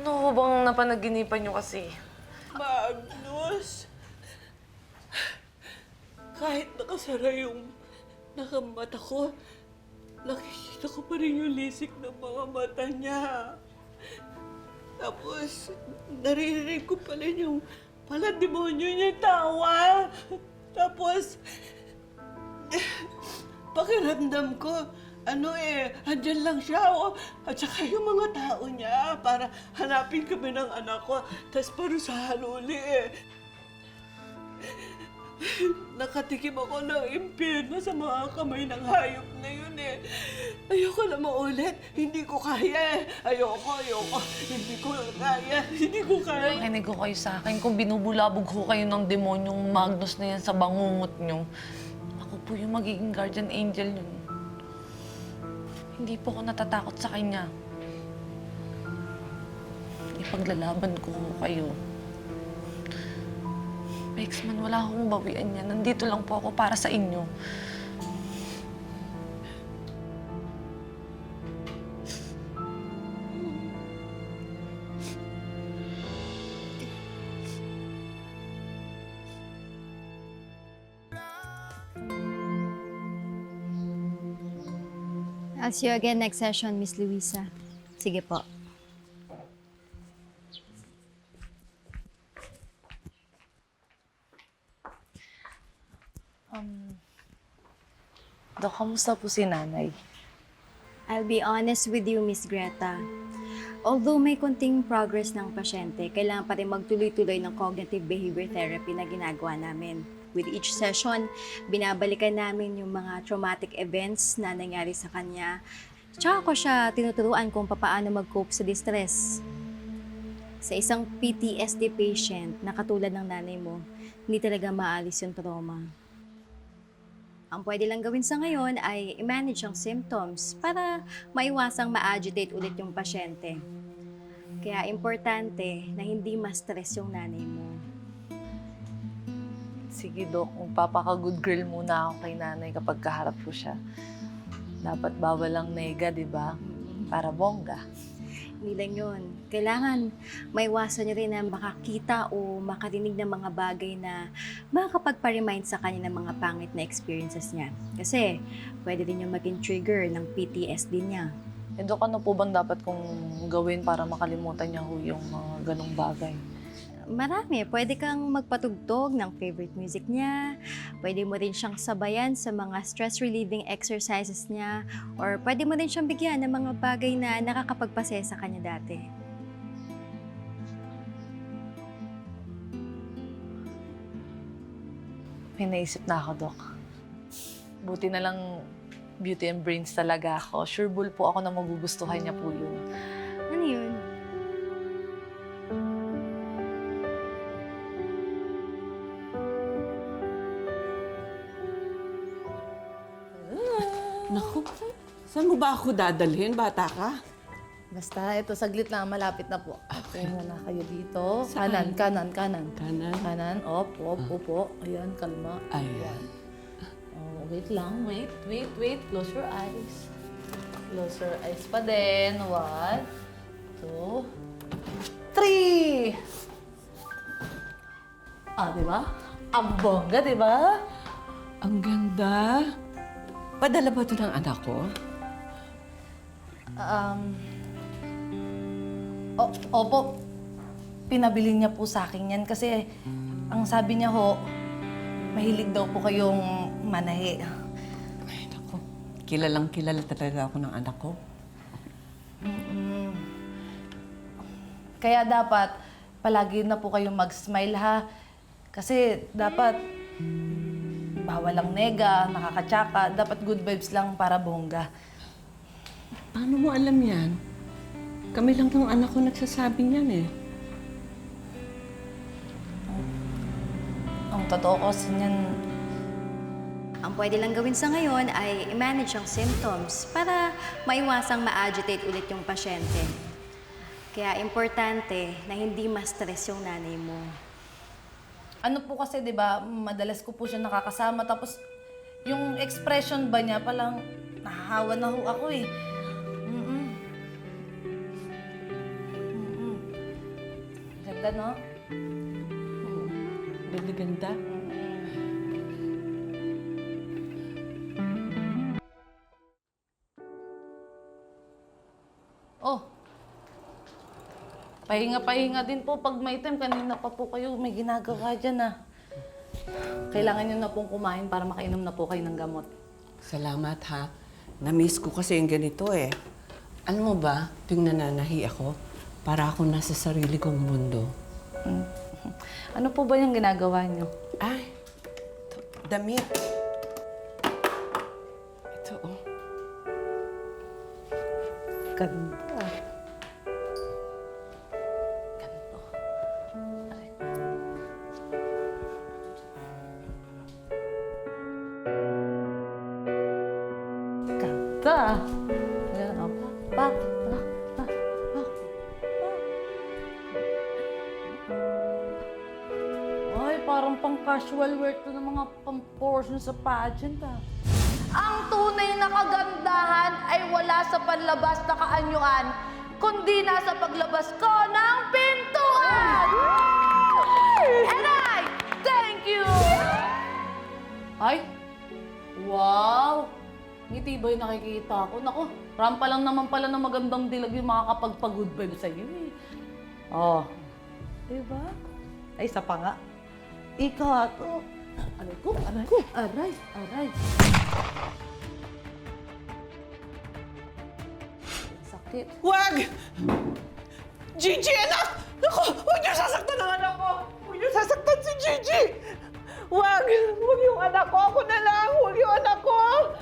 Ano ho bang napanaginipan niyo kasi? Magnus, kahit nakasara yung nakamata ko, nakikita ko pa rin yung lisik ng mga mata niya. Tapos, naririnig ko pala yung demonyo niya tawa. Tapos, pakiramdam ko, andyan lang siya, oh. At saka yung mga tao niya para hanapin kami ng anak ko. Tapos parusahan uli eh. Nakatikim ako ng impyerno sa mga kamay ng hayop na yun eh. Ayoko na maulit. Hindi ko kaya eh. Ayoko. Hindi ko kaya. Nakinig ko kayo sa akin kung binubulabog ko kayo ng demonyong Magnus na yan sa bangungot niyo. Ako po yung magiging guardian angel niyo. Hindi po ako natatakot sa kanya. Ipaglalaban ko kayo. Bexman, wala akong bawian niya. Nandito lang po ako para sa inyo. I'll see you again next session, Miss Luisa. Sige po. Dok, kamusta po si nanay? I'll be honest with you, Miss Greta. Although may konting progress ng pasyente, kailangan pa rin magtuloy-tuloy ng cognitive behavior therapy na ginagawa namin. With each session, binabalikan namin yung mga traumatic events na nangyari sa kanya. Tsaka ko siya tinuturuan kung paano mag-cope sa distress. Sa isang PTSD patient na katulad ng nanay mo, hindi talaga maalis yung trauma. Ang pwede lang gawin sa ngayon ay i-manage ang symptoms para maiwasang ma-agitate ulit yung pasyente. Kaya importante na hindi ma-stress yung nanay mo. Sige, Dok. Magpapaka-good girl muna ako kay nanay kapag kaharap ko siya. Dapat bawal ang nega, di ba? Para bongga. Hindi lang yun. Kailangan maiwasan niyo rin na makakita o makarinig ng mga bagay na makakapagpa-remind sa kanya ng mga pangit na experiences niya. Kasi pwede rin yung maging trigger ng PTSD niya. Eh, Dok, ano po bang dapat kong gawin para makalimutan niya ho yung mga ganong bagay? Marami. Pwede kang magpatugtog ng favorite music niya. Pwede mo rin siyang sabayan sa mga stress-relieving exercises niya. Or pwede mo rin siyang bigyan ng mga bagay na nakakapagpasaya sa kanya dati. May naisip na ako, Dok. Buti na lang beauty and brains talaga ako. Sure bull po ako na magugustuhan niya po yun. Ano yun? Naku, saan mo ba ako dadalhin, bata ka? Basta, ito, saglit lang. Malapit na po. Okay, muna kayo dito. Saan? Kanan. Kanan? Kanan. Upo. Ayan, kalma. Ayan. Oh, wait lang. Wait. Close your eyes. Close your eyes pa din. 1, 2, 3! Ah, di ba? Ang bongga, di ba? Ang ganda. Padala ba ito ng anak ko? Opo. Pinabili niya po sa akin yan kasi ang sabi niya ho, mahilig daw po kayong manahe. Ay, naku. Kilalang kilala talaga ako ng anak ko. Kaya dapat, palagi na po kayong mag-smile ha. Kasi dapat, bawal ang nega, nakakatsaka. Dapat good vibes lang para bongga. Paano mo alam yan? Kami lang ng anak ko nagsasabi niyan eh. Ang totoo kasi niyan, Ang pwede lang gawin sa ngayon ay i-manage ang symptoms para maiwasang ma-agitate ulit yung pasyente. Kaya importante na hindi ma-stress yung nanay mo. ano po kasi 'di ba, madalas ko po siya nakakasama tapos yung expression ba niya palang nahahawa na ho ako eh. Ganda, no? Ganda-ganda. Oh. Pahinga-pahinga din po pag may time. Kanina pa po kayo may ginagawa dyan, ah. Kailangan nyo na pong kumain para makainom na po kayo ng gamot. Salamat ha. Na-miss ko kasi yung ganito eh. Alam mo ba, tuwing nananahi ako, para ako nasa sarili kong mundo. Ano po ba yung ginagawa nyo? Ay, ito, damit. Ito oh. Ganda. Ganito. Aray. Ganda. Ayan, oh. Pak. Ay, parang pang casual wear to ng mga pang-portion sa pageant, ah. Ang tunay na kagandahan ay wala sa panlabas na kaanyuan, kundi nasa paglabas ko ng pintuan! And I thank you! Ay! Wow! Ngiti ba yung nakikita ko? Naku, rampa lang naman pala ng magandang dilag yung makakapagpa-good vibe sa'yo eh. Oh. Diba? Ay, isa pa nga. Ika to. Aray ko, aray ko, aray, aray. Sakit. Wag! Gigi, anak! Naku, huwag niyo sasaktan ang anak ko! Huwag niyo sasaktan si Gigi! Wag! Huwag yung anak ko! Ako na lang! Huwag yung anak ko!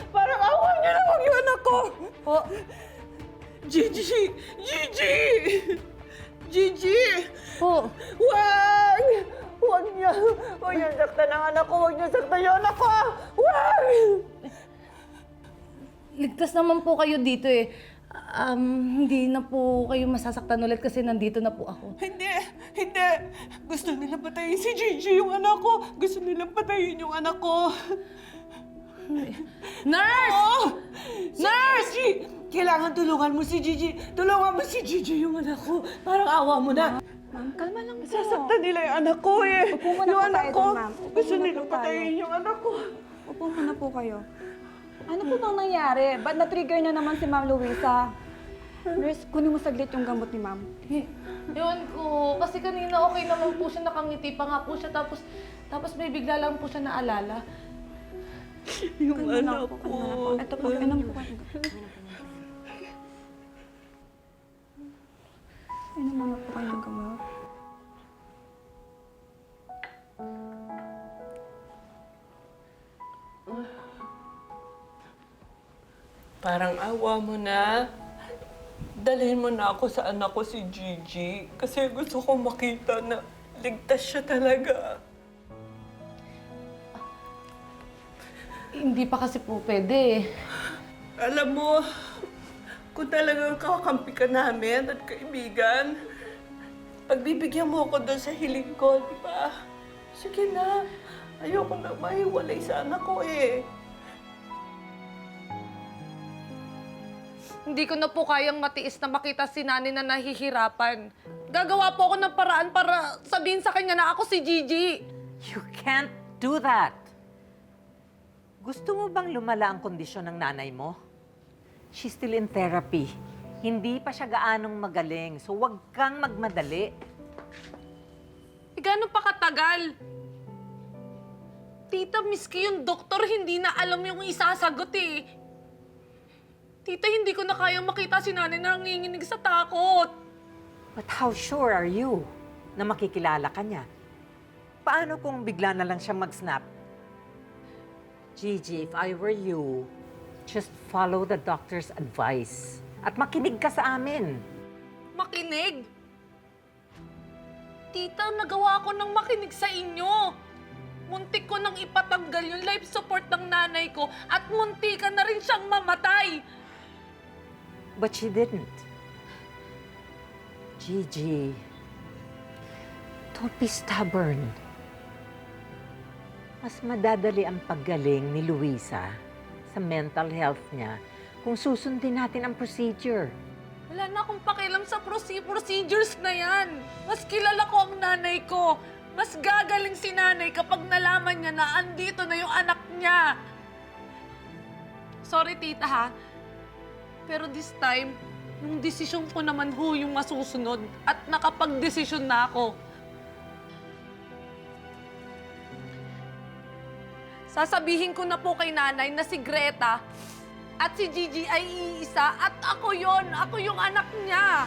Parang awan niyo na! Huwag yung anak ko! Po. Gigi! Gigi! Gigi! Po. Wag! Huwag niyo! Huwag niyo saktan ang anak ko! Huwag niyo saktan yung anak ko! Wag! Ligtas naman po kayo dito eh. Hindi na po kayo masasaktan ulit kasi nandito na po ako. Hindi! Hindi! Gusto nila patayin si Gigi, yung anak ko! Gusto nila patayin yung anak ko! Nurse! Oh! Nurse! Gigi! Kailangan tulungan mo si Gigi! Tulungan mo si Gigi, yung anak ko! Parang awa mo na! Ma'am, kalma lang po. Sasaktan nila yung anak ko eh! Upo muna Yung po anak tayo ko! dun, ma'am. Upo Gusto muna nila po tayo. patayin yung anak ko! Upo muna po kayo. Ano po bang nangyari? Ba't na-trigger na naman si Ma'am Luisa? Nurse, kunin mo saglit yung gamot ni Ma'am. Yun ko. Kasi kanina okay naman po siya, nakangiti pa nga po siya. Tapos may bigla lang po siya naalala. Yung Kalma lang anak po, ko! kalma lang po. Ito po, inom po kayo. Inom muna po kayo ng gamot. Parang awa mo na. Dalhin mo na ako sa anak ko si Gigi. Kasi gusto ko makita na ligtas siya talaga. Hindi pa kasi po pwede eh. Alam mo, kung talagang kakampi ka namin at kaibigan, pagbibigyan mo ako doon sa hiling ko, di ba? Sige na. Ayoko na mahiwalay sa anak ko eh. Hindi ko na po kayang matiis na makita si Nani na nahihirapan. Gagawa po ako ng paraan para sabihin sa kanya na ako si Gigi. You can't do that. Gusto mo bang lumala ang kondisyon ng nanay mo? She's still in therapy. Hindi pa siya gaanong magaling, so huwag kang magmadali. Eh, gano'n pa katagal? Tita, miski yung doktor hindi na alam yung isasagot eh. Tita, hindi ko na kayang makita si Nanay na nanginginig sa takot. But how sure are you na makikilala ka niya? Paano kung bigla na lang siya mag-snap? Gigi, if I were you, just follow the doctor's advice. At makinig ka sa amin. Makinig? Tita, nagawa ko ng makinig sa inyo. Muntik ko nang ipatanggal yung life support ng nanay ko at muntikan na rin siyang mamatay. But she didn't. Gigi, don't be stubborn. Mas madadali ang paggaling ni Luisa sa mental health niya kung susundin natin ang procedure. Wala na akong pakialam sa procedures na yan. Mas kilala ko ang nanay ko. Mas gagaling si nanay kapag nalaman niya na andito na yung anak niya. Sorry, tita, ha? Pero this time, yung desisyon ko naman ho yung masusunod at nakapag-desisyon na ako. Sasabihin ko na po kay nanay na si Greta at si Gigi ay iisa at ako yon, ako yung anak niya.